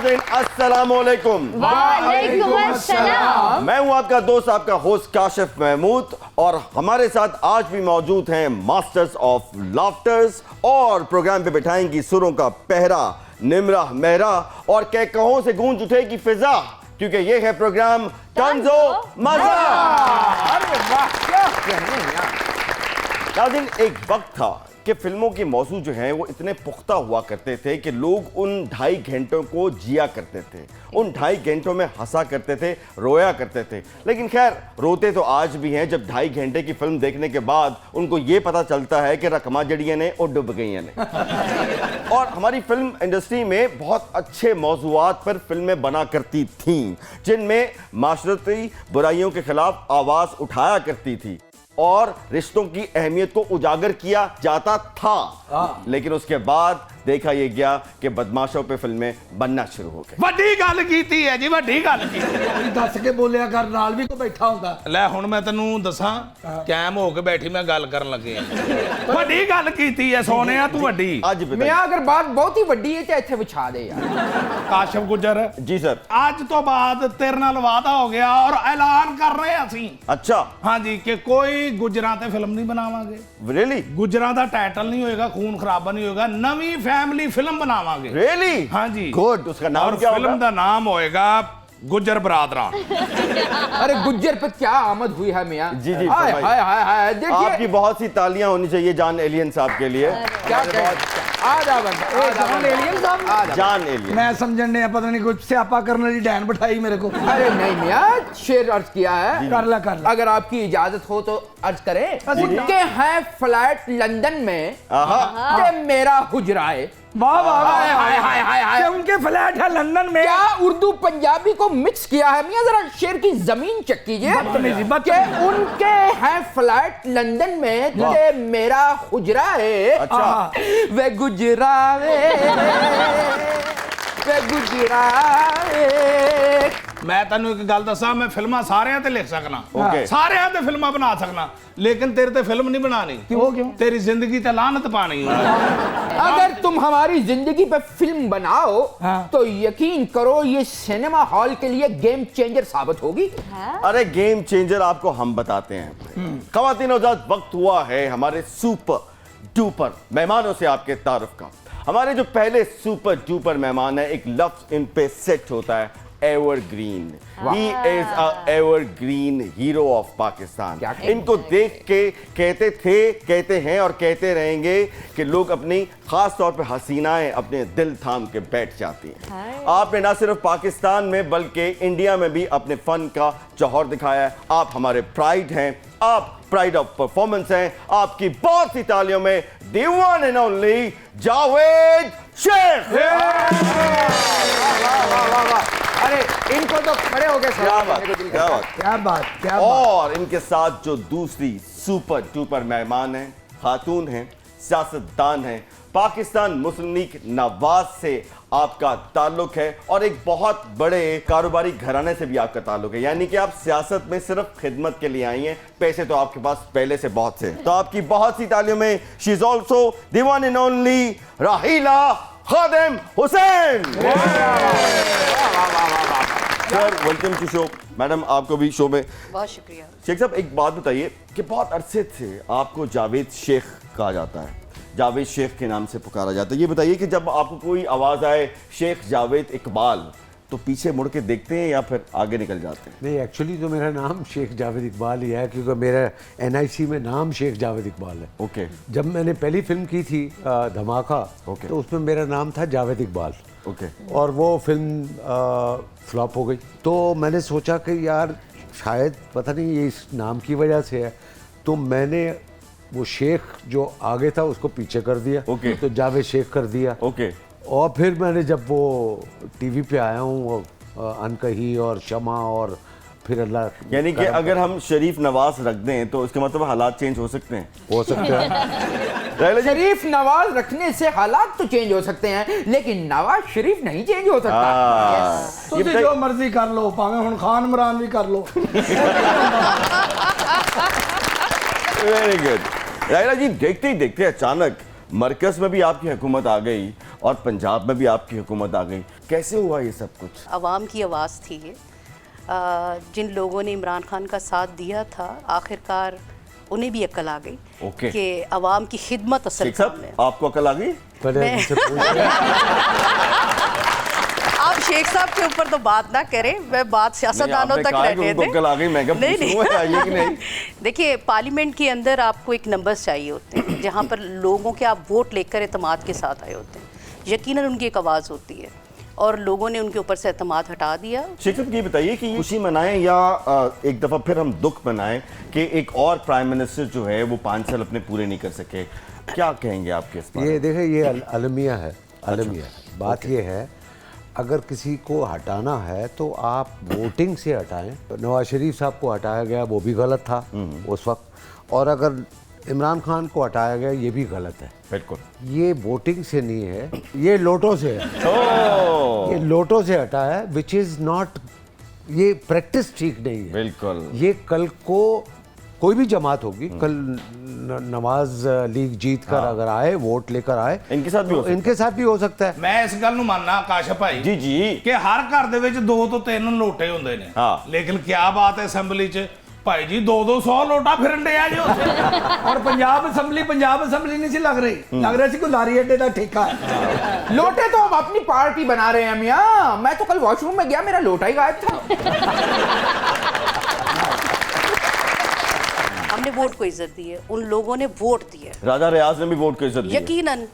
नाज़रीन अस्सलामुअलैकुम। वालेकुम अस्सलाम। मैं हूं आपका दोस्त, आपका होस्ट काशिफ महमूद, और हमारे साथ आज भी मौजूद हैं मास्टर्स ऑफ लाफ्टर्स, और प्रोग्राम पे बिठाएंगी सुरों का पहरा निम्रा मेहरा, और कहकहों से गूंज उठेगी फिजा, क्योंकि ये है प्रोग्राम तंजो मजा। अरे वाह, क्या कहने हैं यार। नाज़रीन, एक वक्त था कि फिल्मों के मौजू जो हैं वो इतने पुख्ता हुआ करते थे कि लोग उन 2.5 घंटों को जिया करते थे, उन 2.5 घंटों में हंसा करते थे, रोया करते थे। लेकिन खैर, रोते तो आज भी हैं जब 2.5 घंटे की फिल्म देखने के बाद उनको ये पता चलता है कि रकमा जड़ियाँ ने और डूब गई ने। और हमारी फिल्म इंडस्ट्री में बहुत अच्छे मौजूआत पर फिल्में बना करती थीं, जिनमें माशरती बुराइयों के खिलाफ आवाज़ उठाया करती थी और रिश्तों की अहमियत को उजागर किया जाता था। लेकिन उसके बाद देखा यह गया कि बदमाशों पे फिल्में बनना शुरू हो गई। ਵੱਡੀ ਗੱਲ ਕੀਤੀ ਹੈ ਜੀ, ਵੱਡੀ ਗੱਲ ਕੀਤੀ। ਦੱਸ ਕੇ ਬੋਲਿਆ ਕਰ, ਨਾਲ ਵੀ ਕੋਈ ਬੈਠਾ ਹੁੰਦਾ। ਲੈ ਹੁਣ ਮੈਂ ਤੈਨੂੰ ਦੱਸਾਂ, ਕਾਇਮ ਹੋ ਕੇ ਬੈਠੀ ਮੈਂ ਗੱਲ ਕਰਨ ਲੱਗੇ ਆ। ਵੱਡੀ ਗੱਲ ਕੀਤੀ ਹੈ ਸੋਨਿਆ, ਤੂੰ ਵੱਡੀ। आज मैं बताइए। अगर बात बहुत ही ਵੱਡੀ है तो ਇੱਥੇ ਵਿਛਾ ਦੇ यार। ਕਾਸ਼ਫ ਗੁੱਜਰ, जी सर। ਅੱਜ ਤੋਂ ਬਾਅਦ ਤੇਰੇ ਨਾਲ ਵਾਅਦਾ ਹੋ ਗਿਆ ਔਰ ਐਲਾਨ ਕਰ ਰਹੇ ਅਸੀਂ, अच्छा, ਹਾਂਜੀ, ਕਿ ਕੋਈ ਗੁੱਜਰਾਂ ਤੇ ਫਿਲਮ ਨਹੀਂ ਬਣਾਵਾਂਗੇ। रियली ਗੁੱਜਰਾਂ ਦਾ ਟਾਈਟਲ ਨਹੀਂ ਹੋਏਗਾ, ਖੂਨ ਖਰਾਬਾ ਨਹੀਂ ਹੋਏਗਾ, ਨਵੀਂ ਫੈਮਿਲੀ ਫਿਲਮ ਬਣਾਵਾਂਗੇ। रियली ਹਾਂਜੀ गुड। उसका नाम और क्या फिल्म होगा? ਦਾ ਨਾਮ होएगा गुज्जर बरादरा। अरे गुज्जर पे क्या आमद हुई है मियां। जी, जी, हाय फरमाइए। हाय हाय हाय, आपकी देखिए बहुत सी तालियां होनी चाहिए जान एलियन साहब के लिए। क्या आ जा बंदा, आ जा बंदा। आ जा। जान एलियन। मैं समझण ने पता नहीं कुछ स्यापा करने की डैन बिठाई मेरे को। अरे नहीं मियां, शेर अर्ज किया है। कर ला कर ला। अगर आपकी इजाजत हो तो अर्ज करें। उनके हैं फ्लैट लंदन में आहा। के मेरा हुजरा है। वाह वाह हाय हाय हाय हाय हाय। क्या उनके फ्लैट है लंदन में? क्या उर्दू पंजाबी को मिक्स किया है मियां, जरा शेर की जमीन चेक कीजिए। बदतमीजी, कि उनके हैं फ्लैट लंदन में के मेरा हुजरा है। अच्छा। वे गुजरा वे गुजरा मैं तेन एक गल दसा, मैं फिल्मां सारियां ते लिख सकना, Okay. सारियां ते फिल्मां बना सकना, लेकिन तेरे ते फिल्म नहीं बनानी। क्यों? तेरी जिंदगी ते लानत पानी। अगर तुम हमारी जिंदगी पे फिल्म बनाओ तो यकीन करो ये सिनेमा हॉल के लिए गेम चेंजर साबित होगी। अरे गेम चेंजर आपको हम बताते हैं। ख़वातीन और हज़रात, वक्त हुआ है हमारे सुपर डुपर मेहमानों से आपके तारुफ का। हमारे जो पहले सुपर डुपर मेहमान है, एक लफ्ज इन पे सेट होता है, evergreen. He is a evergreen hero of Pakistan. इनको देख के कहते थे, कहते हैं और कहते रहेंगे कि लोग अपनी खास तौर पे हसीनाएं अपने दिल थाम के बैठ जाती हैं। आपने ना सिर्फ पाकिस्तान में बल्कि इंडिया में भी अपने फन का जौहर दिखाया है। आप हमारे प्राइड हैं, आप प्राइड ऑफ परफॉर्मेंस हैं। आपकी बहुत सी तालियों में the one and only Javed Sheikh. अरे इनको तो खड़े हो गए क्या बात, क्या बात। क्या बात, क्या बात। और इनके साथ जो दूसरी सुपर डुपर मेहमान हैं, खातून हैं, सियासतदान हैं, पाकिस्तान मुस्लिम लीग नवाज से आपका ताल्लुक है और एक बहुत बड़े कारोबारी घराने से भी आपका ताल्लुक है। यानी कि आप सियासत में सिर्फ खिदमत के लिए आई हैं, पैसे तो आपके पास पहले से बहुत से। तो आपकी बहुत सी तालियों में she is also the one and only Raheela Khadim Hussain. Sir, welcome to show. Madam, आपको भी शो में बहुत शुक्रिया। शेख साहब, एक बात बताइए कि बहुत अरसे से आपको जावेद शेख कहा जाता है, जावेद शेख के नाम से पुकारा जाता है। ये बताइए कि जब आपको कोई आवाज़ आए शेख जावेद इकबाल, तो पीछे मुड़ के देखते हैं या फिर आगे निकल जाते हैं? नहीं, एक्चुअली तो मेरा नाम शेख जावेद इकबाल ही है, क्योंकि मेरा NIC में नाम शेख जावेद इकबाल है। ओके। जब मैंने पहली फिल्म की थी धमाका, ओके। तो उसमें मेरा नाम था जावेद इकबाल। ओके। और वो फिल्म फ्लॉप हो गई, तो मैंने सोचा कि यार शायद पता नहीं ये इस नाम की वजह से है, तो मैंने वो शेख जो आगे था उसको पीछे कर दिया। ओके। तो जावेद शेख कर दिया। ओके। और फिर मैंने जब वो टीवी पे आया हूँ, अनकही और शमा और फिर अल्लाह, यानी कि अगर हम शरीफ नवाज रख दें तो इसका मतलब हालात चेंज हो सकते हैं। हो सकता है। शरीफ नवाज रखने से हालात तो चेंज हो सकते हैं, लेकिन नवाज शरीफ नहीं चेंज हो सकता। तुझे जो मर्जी कर लो, भावे हुण खान इमरान भी कर लो। Very good. राहिला जी, देखते ही देखते अचानक मरकज में भी आपकी हुकूमत आ गई और पंजाब में भी आपकी हुकूमत आ गई, कैसे हुआ ये सब कुछ? अवाम की आवाज़ थी ये। जिन लोगों ने इमरान खान का साथ दिया था, आखिरकार उन्हें भी अक्ल आ गई ओके। कि अवाम की खिदमत असल शेख काम साहब है। आपको अकल आ गई? पहले मैं- इनसे पूछिए। आप शेख साहब के ऊपर तो बात ना करें, मैं बात सियासतदानों तक रहने दें। अकल आ गई, मैं क्या पूछूंगा, आइए कि नहीं? देखिए, पार्लियामेंट के अंदर आपको एक नंबर्स चाहिए होते हैं जहाँ पर लोगों के आप वोट लेकर एतमाद के साथ आए होते हैं। यकीनन उनकी एक आवाज़ होती है और लोगों ने उनके ऊपर से एतमाद हटा दिया। शेख साहब ये बताइए कि खुशी मनाएं या एक दफ़ा फिर हम दुख मनाएं कि एक और प्राइम मिनिस्टर जो है वो 5 साल अपने पूरे नहीं कर सके, क्या कहेंगे आपके इस बारे में? ये देखें, ये अलमिया है, अलमिया है। बात ये है, अगर किसी को हटाना है तो आप वोटिंग से हटाएं। नवाज शरीफ साहब को हटाया गया, वो भी गलत था उस वक्त, और अगर इमरान खान को हटाया गया, ये भी गलत है। बिल्कुल। ये वोटिंग से नहीं है, ये लोटो से है। ये लोटो से हटा है, विच इज़ नॉट, ये प्रैक्टिस ठीक नहीं है। बिल्कुल। ये कल को कोई भी जमात होगी, कल नवाज लीग जीत कर अगर आए, वोट लेकर आए, इनके साथ भी हो तो इनके साथ भी हो सकता है। ਮੈਂ ਇਸ ਗੱਲ ਨੂੰ ਮੰਨਣਾ ਆਕਾਸ਼ ਭਾਈ जी जी। ਕਿ ਹਰ ਘਰ ਦੇ ਵਿੱਚ 2 ਤੋਂ 3 ਲੋਟੇ ਹੁੰਦੇ ਨੇ ਹਾਂ। ਲੇਕਿਨ ਕੀ ਬਾਤ ਹੈ ਅਸੈਂਬਲੀ 'ਚ ਭਾਈ ਜੀ 200 ਲੋਟਾ ਫਿਰਨ ਡਿਆ ਜੀ ਉੱਥੇ और पंजाब असम्बली नहीं सी लग रहा सी कोई लारी अड्डे का ठेका है। लोटे तो हम अपनी पार्टी बना रहे हैं मियाँ। मैं तो कल वॉशरूम में गया, मेरा लोटा ही गायब था। हमने वोट को इज्जत दी है, उन लोगों ने वोट दिया है। राजा रियाज ने भी वोट को इज्जत दी है। यकीनन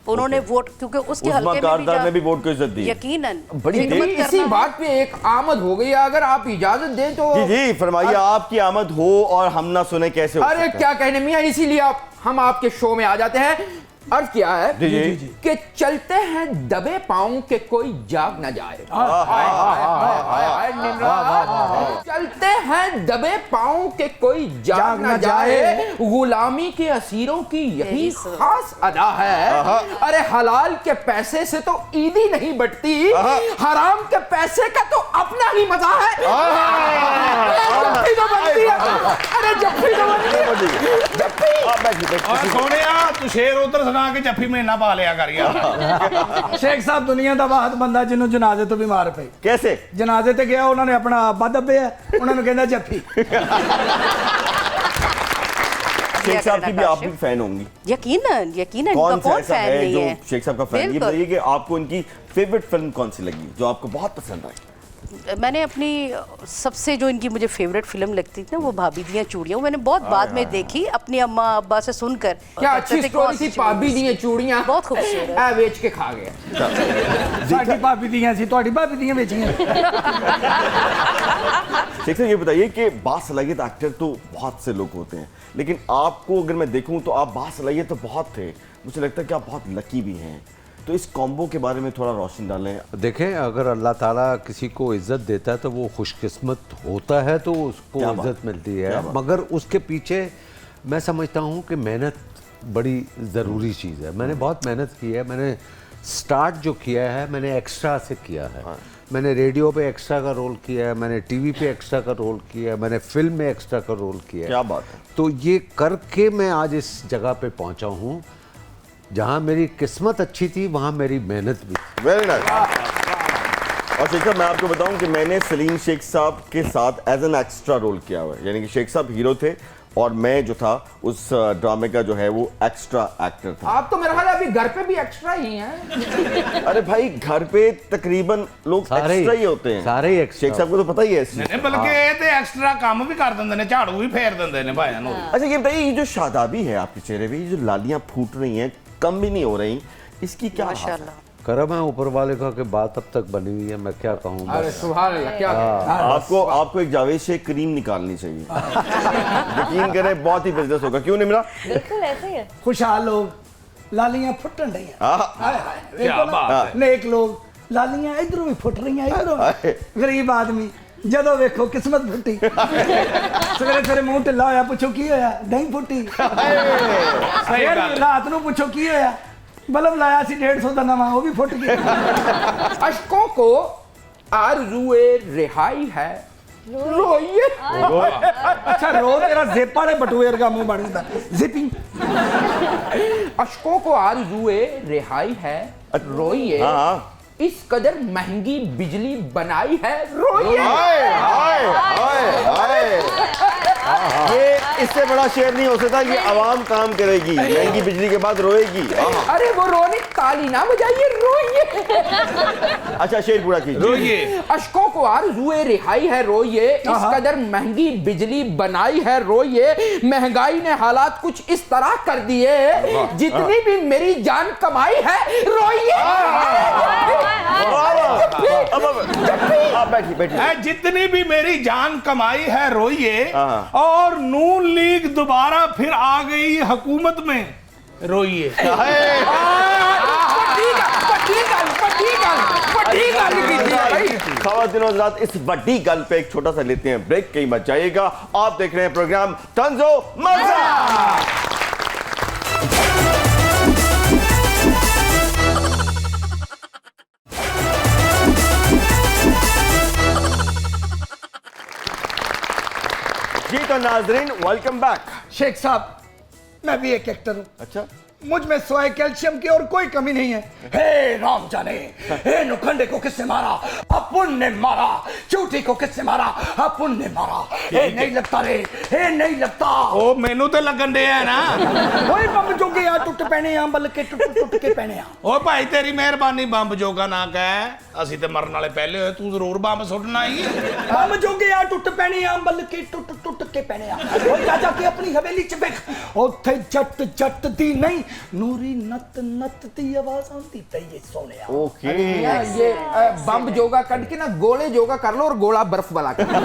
उन्होंने वोट, क्योंकि उसके उस्मा हल्के में कारदार ने भी भी वोट को इज्जत दी है। यकीनन बड़ी खिदमत देर- इसी करना- बात पे एक आमद हो गई है, अगर आप इजाजत दें तो। जी जी फरमाइए, आपकी आमद हो और हम ना सुने कैसे हो अरे सकता है? क्या कहने मियाँ, इसीलिए हम आपके शो में आ जाते हैं। अर्ज क्या है जी, जी। कि चलते हैं दबे पाँव के कोई जाग न जाए। चलते हैं दबे पाँव के कोई जाग न जाए, गुलामी के असीरों की यही यही खास अदा है। अरे हलाल के पैसे से तो ईदी नहीं बटती, हराम के पैसे का तो अपना ही मजा है। जप्फी तो बनती है, अरे जप्फी तो बनती है, जप्फी। ਔਰ ਸੋਹਣਿਆ ਤੂੰ ਸ਼ੇਰ ਉਧਰ ਸੁਣਾ ਕੇ ਜੱਫੀ ਮਹੀਨਾ ਪਾ ਲਿਆ ਕਰ ਯਾਰ शेख साहब दुनिया का वाहद बंदा जिन्होंने जनाजे तो बीमार पे कैसे? जनाजे ते गया, उन्होंने अपना आबा दब्बे उन्होंने कहना जफ्फी। शेख साहब की भी आप भी फैन होंगी। यकीनन यकीनन कौन इनका सा कौन ऐसा फैन है नहीं जो है? शेख साहब का फैन? ये बिल्कुल। बताइए कि आपको इनकी फेवरेट फिल्म कौन सी लगी जो आपको बहुत पसंद आई? मैंने अपनी सबसे जो इनकी मुझे फेवरेट फिल्म लगती थी ना, वो भाभी दियाँ चूड़ियाँ, वो मैंने बहुत बाद में देखी अपनी अम्मा अब्बा से सुनकर। क्या अच्छी स्टोरी थी, भाभी दी चूड़ियां बहुत खूबसूरत। ऐ बेच के खा गया। साडी भाभी दियां सी, तुहाडी भाभी दियां बेचियां। शेख साहब ये बताइए कि बासलाहियत एक्टर तो बहुत से लोग होते हैं, लेकिन आपको अगर मैं देखूं तो आप बासलाहियत तो बहुत थे, मुझे लगता है कि आप बहुत लकी भी हैं, तो इस कॉम्बो के बारे में थोड़ा रोशनी डालें। देखें, अगर अल्लाह ताला किसी को इज्जत देता है तो वो खुशकिस्मत होता है, तो उसको क्या बात? इज्जत मिलती क्या है। बात? मगर उसके पीछे मैं समझता हूँ कि मेहनत बड़ी ज़रूरी चीज़ है। मैंने बहुत मेहनत की है। मैंने स्टार्ट जो किया है, मैंने एक्स्ट्रा से किया है। मैंने रेडियो पे एक्स्ट्रा का रोल किया है, मैंने टीवी पे एक्स्ट्रा का रोल किया है, मैंने फिल्म में एक्स्ट्रा का रोल किया है। क्या बात है। तो ये करके मैं आज इस जगह पे पहुंचा हूँ। जहाँ मेरी किस्मत अच्छी थी, वहाँ मेरी मेहनत भी थी। Very nice. और शेख साहब मैं आपको बताऊं कि मैंने सलीम शेख साहब के साथ एज एन एक्स्ट्रा रोल किया हुआ है, यानी कि शेख साहब हीरो थे और मैं जो था उस ड्रामे का जो है वो एक्स्ट्रा एक्टर था। आप तो मेरा ख्याल है अभी घर पे भी एक्स्ट्रा ही हैं। अरे भाई घर पे तकरीबन लोग सारे ही- एक्स्ट्रा ही होते हैं। सारे ही extra। शेख साहब को तो पता ही है इस चीज़। ਨਹੀਂ ਬਲਕਿ ਇਹ ਤੇ ਐਕਸਟਰਾ ਕੰਮ ਵੀ ਕਰ ਦਿੰਦੇ ਨੇ ਝਾੜੂ ਵੀ ਫੇਰ ਦਿੰਦੇ ਨੇ ਭਾਈਆਂ ਨੂੰ अच्छा ये बताइए, ये जो शादाबी है आपके चेहरे पे, ये जो लालियां फूट रही हैं, कम भी नहीं हो रही, इसकी क्या बात है? माशाल्लाह। करम है ऊपर वाले का कि बात अब तक बनी हुई है। मैं क्या कहूँ, अरे बस। सुभान अल्लाह, क्या आपको एक जावेद शेख क्रीम निकालनी चाहिए। यकीन करें बहुत ही बिजनेस होगा, क्यों निमरा? बिल्कुल ऐसे ही है। खुशहाल लोग लालियां फुटन रही क्या बात है। नेक लोग लालियां इधरों भी फुट रही हैं, इधरों हाय। गरीब आदमी ਜਦੋਂ ਵੇਖੋ ਕਿਸਮਤ ਫੁੱਟੀ ਸਵੇਰੇ ਸਵੇਰੇ ਮੂੰਹ ਢਿੱਲਾ ਹੋਇਆ, ਪੁੱਛੋ ਕੀ ਹੋਇਆ, ਦਹੀਂ ਫੁੱਟੀ। ਫਿਰ ਰਾਤ ਨੂੰ ਪੁੱਛੋ ਕੀ ਹੋਇਆ, बल्ब लाया सी 150 का नवा, वो भी फुट गया। अशकों को आरज़ूए रिहाई है, रोइए। अच्छा रो तेरा जेपा ने बटुएर का मुंह बन जाता जिपिंग। अशकों को आरज़ूए रिहाई है, रोइए। हाँ इस कदर महंगी बिजली बनाई है रोइए। हाय हाय हाय हाय। ये इससे बड़ा शेर नहीं हो सकता। ये आवाम काम करेगी, महंगी बिजली के बाद रोएगी। अरे वो रोने ताली ना बजाइए, रोइए। अच्छा शेर पूरा कीजिए। रोइए। अशकों को आरज़ुए रिहाई है रोइए, इस कदर महंगी बिजली बनाई है रोइए, महंगाई ने हालात कुछ इस तरह कर दिए, जितनी भी मेरी जान कमाई है रोइए। आप बैठिए बैठिए। जितनी भी मेरी जान कमाई है रोइए, और नून लीग दोबारा फिर आ गई हुकूमत में रोइए। ख़वातीनो हज़रात, इस बड़ी गल पे एक छोटा सा लेते हैं ब्रेक, कहीं मत जाइएगा। आप देख रहे हैं प्रोग्राम तंज़ो मज़ा। जी तो नाजरीन, वेलकम बैक। शेख साहब, मैं भी एक एक्टर हूँ। अच्छा, मुझ में सिवाय कैल्शियम की और कोई कमी नहीं है। हे राम जाने, हे नुखंडे को किसने मारा? अपुन ने मारा। चूटी को किसने मारा? अपुन ने मारा। हे नहीं लगता रे, हे नहीं लगता। ओ मेनू तो लगन दे है ना। ओए बम जोगे आ टुट पैने आ, बल के टुट टुट के पैने आ। ओ भाई तेरी मेहरबानी, बंब जोगा ना कह, ਅਸੀਂ ਤੇ ਮਰਨ ਵਾਲੇ ਪਹਿਲੇ ਹੋਏ, ਤੂੰ ਜ਼ਰੂਰ ਬੰਬ ਸੁੱਟਣਾ ਹੀ। बम जोगे आ टुट पैने आ, बल के टुट टुट के पैने आ। और राजा की अपनी हवेली च वेख, ਉੱਥੇ जट जट दी नहीं, नूरी नत नत दी आवाज आती ते ये सोने आ। ओके। ये बम जोगा कट के ना गोले जोगा कर लो और गोला बर्फ वाला कर लो।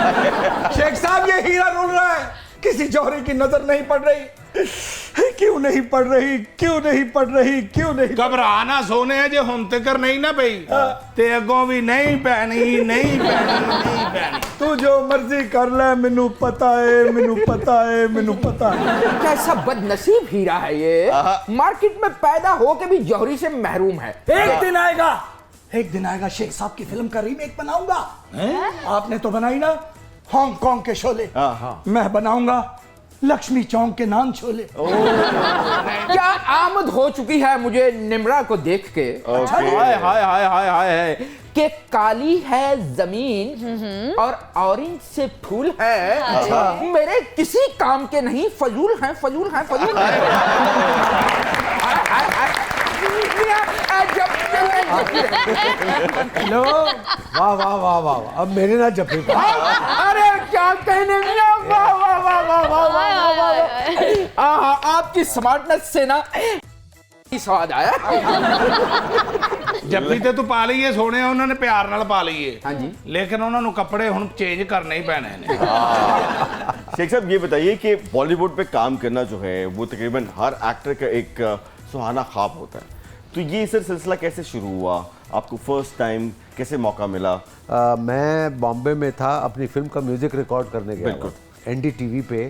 शेख साहब, ये हीरा रुल रहा है, किसी जौहरी की नजर नहीं पड़ रही। क्यों नहीं पड़ रही, क्यों नहीं पड़ रही, क्यों नहीं? घबरा ना सोने, जे हुन तकर नहीं ना पई ते अगों भी नहीं पैनी, नहीं पैनी, नहीं पैनी। तू जो मर्जी कर ले, मैनू पता है, मैनू पता है, मैनू पता है। कैसा बदनसीब हीरा है ये, मार्केट में पैदा हो के भी जौहरी से महरूम है। एक दिन आएगा, एक दिन आएगा, शेख साहब की फिल्म का रीमेक बनाऊंगा। आपने तो बनाई ना हांगकांग के शोले, मैं बनाऊंगा लक्ष्मी चौक के नान छोले। क्या आमद हो चुकी है मुझे निम्रा को देख के। हाय हाय हाय हाय हाय, कि काली है जमीन और ऑरेंज से फूल है, मेरे किसी काम के नहीं, फजूल हैं, फजूल हैं, फजूल हैं। लो, वाह वाह वाह वाह, अब मेरे ना जब अरे क्या कहने में, वाह वाह वाह वाह वाह वाह वाह, आपकी स्मार्टनेस से ना स्वाद आया। जप्पी ते तू पा लईए सोने, उन्होंने प्यार नाल पा लईए। हाँ जी। लेकिन उन्होंने कपड़े हुन चेंज करने ही पैने ने। शेख साहब, ये बताइए कि बॉलीवुड पे काम करना जो है वो तकरीबन हर एक्टर का एक सुहाना ख्वाब होता है, तो ये सर सिलसिला कैसे शुरू हुआ? आपको फर्स्ट टाइम कैसे मौका मिला? मैं बॉम्बे में था, अपनी फिल्म का म्यूजिक रिकॉर्ड करने गया था। एनडीटीवी पे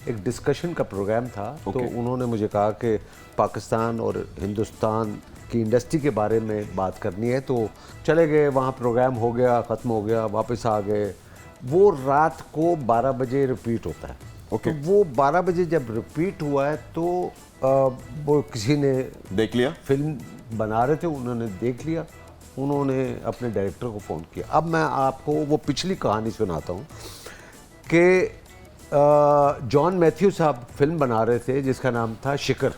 एक डिस्कशन का प्रोग्राम था, तो उन्होंने मुझे कहा कि पाकिस्तान और हिंदुस्तान की इंडस्ट्री के बारे में बात करनी है, तो चले गए वहाँ। प्रोग्राम हो गया, ख़त्म हो गया, वापस आ गए। वो रात को 12 बजे रिपीट होता है। तो वो 12 बजे जब रिपीट हुआ है तो वो किसी ने देख लिया, फिल्म बना रहे थे, उन्होंने देख लिया, उन्होंने अपने डायरेक्टर को फ़ोन किया। अब मैं आपको वो पिछली कहानी सुनाता हूँ कि जॉन मैथ्यू साहब फिल्म बना रहे थे जिसका नाम था शिकर।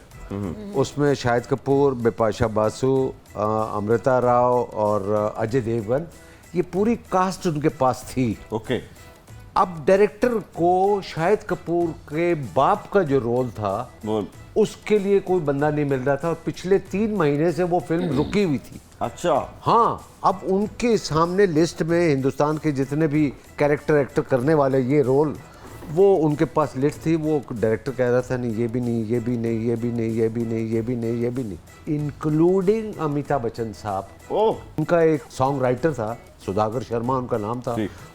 उसमें शाहिद कपूर, बिपाशा बासु, अमृता राव और अजय देवगन, ये पूरी कास्ट उनके पास थी। ओके। अब डायरेक्टर को शाहिद कपूर के बाप का जो रोल था उसके लिए कोई बंदा नहीं मिल रहा था, और पिछले 3 महीने से वो फिल्म रुकी हुई थी। अच्छा। हाँ, अब उनके सामने लिस्ट में हिंदुस्तान के जितने भी कैरेक्टर एक्टर करने वाले ये रोल, वो उनके पास लिस्ट थी। वो डायरेक्टर कह रहा था नहीं, ये भी नहीं, ये भी नहीं, ये भी नहीं, ये भी नहीं, ये भी नहीं, ये भी नहीं, इंक्लूडिंग अमिताभ बच्चन साहब। ओह। उनका एक सॉन्ग राइटर था, सुधाकर शर्मा उनका नाम था।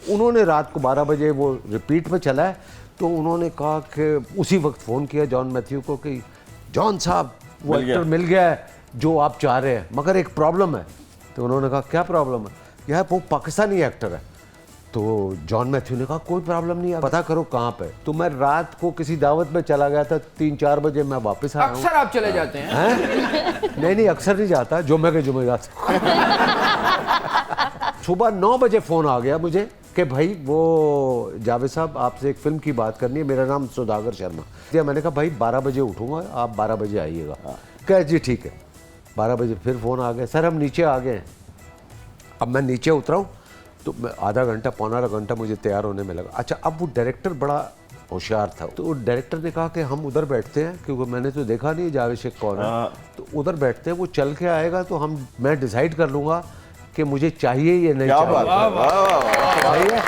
उन्होंने रात को 12 बजे वो रिपीट में चला है, तो उन्होंने कहा कि उसी वक्त फ़ोन किया जॉन मैथ्यू को कि जॉन साहब वो एक्टर मिल गया है जो आप चाह रहे हैं, मगर एक प्रॉब्लम है। तो उन्होंने कहा क्या प्रॉब्लम है? यार वो पाकिस्तानी एक्टर है। तो जॉन मैथ्यू ने कहा कोई प्रॉब्लम नहीं है, पता करो कहाँ पे। तो मैं रात को किसी दावत में चला गया था, 3-4 बजे मैं वापस आया हूँ। अक्सर आप चले जाते हैं? नहीं, अक्सर नहीं जाता, जुम्मे के जुम्मे जाता। सुबह 9 बजे फ़ोन आ गया मुझे कि भाई वो जावेद साहब आपसे एक फ़िल्म की बात करनी है, मेरा नाम सुधाकर शर्मा। या मैंने कहा भाई 12 बजे उठूँगा, आप 12 बजे आइएगा। कह जी ठीक है। 12 बजे फिर फ़ोन आ गया, सर हम नीचे आ गए हैं। अब मैं नीचे उतरा हूँ तो मैं आधा घंटा पौना घंटा मुझे तैयार होने में लगा। अच्छा, अब वो डायरेक्टर बड़ा होशियार था, तो डायरेक्टर ने कहा कि हम उधर बैठते हैं, क्योंकि मैंने तो देखा नहीं जावेद शेख कौन है, तो उधर बैठते हैं, वो चल के आएगा तो मैं डिसाइड कर लूँगा कि मुझे चाहिए या नहीं चाहिए।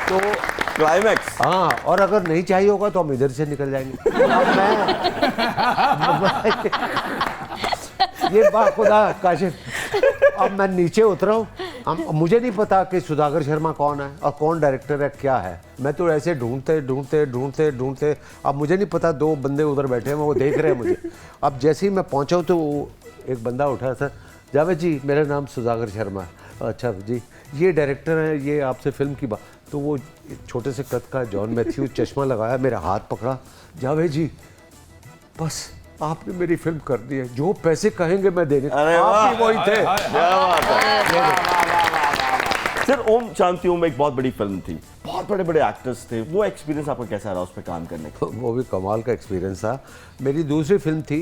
तो क्लाइमैक्स। हाँ, और अगर नहीं चाहिए होगा तो हम इधर से निकल जाएंगे। ये बात खुदा काशिफ, अब मैं नीचे उतरा हूँ, मुझे नहीं पता कि सुधाकर शर्मा कौन है और कौन डायरेक्टर है, क्या है। मैं तो ऐसे ढूंढते अब मुझे नहीं पता, 2 बंदे उधर बैठे हैं, वो देख रहे हैं मुझे। अब जैसे ही मैं पहुंचा हूं तो एक बंदा उठा, सर जावेद जी मेरा नाम सुधाकर शर्मा है। अच्छा जी, ये डायरेक्टर है, ये आपसे फिल्म की बात। तो वो छोटे से कद का जॉन मैथ्यू, चश्मा लगाया, मेरा हाथ पकड़ा, जावेद जी बस आपने मेरी फिल्म कर दी है, जो पैसे कहेंगे मैं देने। आप ही वही थे। सर ओम शांति ओम एक बहुत बड़ी फिल्म थी, बहुत बड़े बड़े एक्टर्स थे, वो एक्सपीरियंस आपका कैसा रहा उस पर काम करने का? वो भी कमाल का एक्सपीरियंस था। मेरी दूसरी फिल्म थी